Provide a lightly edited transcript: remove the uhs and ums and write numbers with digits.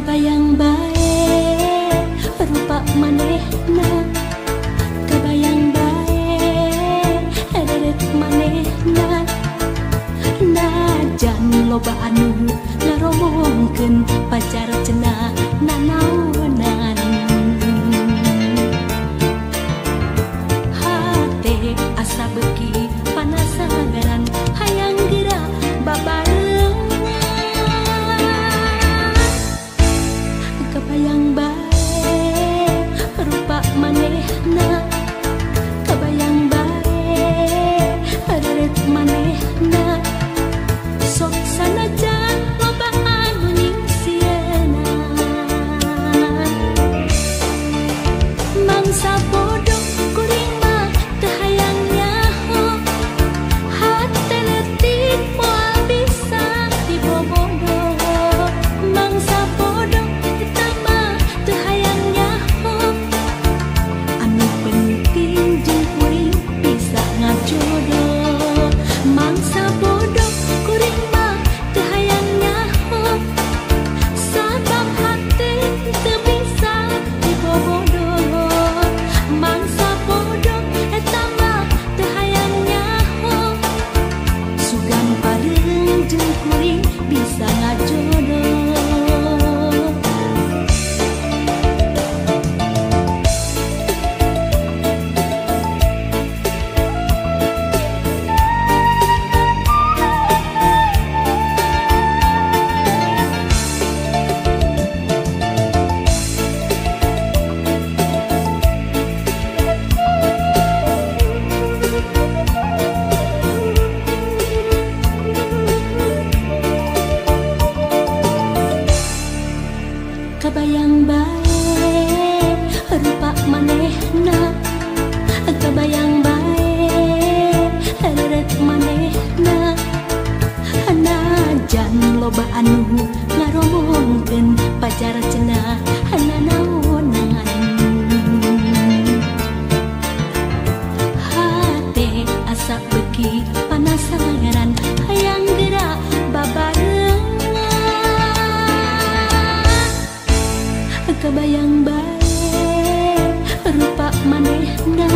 Kebayang bae rupa manehna, kebayang bae ederet manehna. Najan loba anu ngaromongkeun pacar cenah nanaonan. Hate asa beuki panasaran hayang geura babarengan. Kebayang bae rupa manehna, kebayang bae ederet manehna. Sok sanajan loba anu nyingsieunan, mangsa bodoh kuring mah teu hayang nyaho. Hate leutik moal bisa dibobodoh, mangsa bodoh eta mah teu hayang nyaho. Anu penting jeung kuring bisa ngajodoh, mangsa bodoh kuring mah teu hayang nyaho. Sabab hate teu bisa dibobodoh, mangsa bodoh eta mah teu hayang nyaho. Sugan pareung jeung kuring bisa ngajodoh. Kebayang bae rupa manehna, kebayang bae ederet manehna. Najan loba anu ngaromongkeun pacar cenah nanaonan. Hate asa beuki panasaran hayang geura babarengan. Kebayang bae rupa manehna,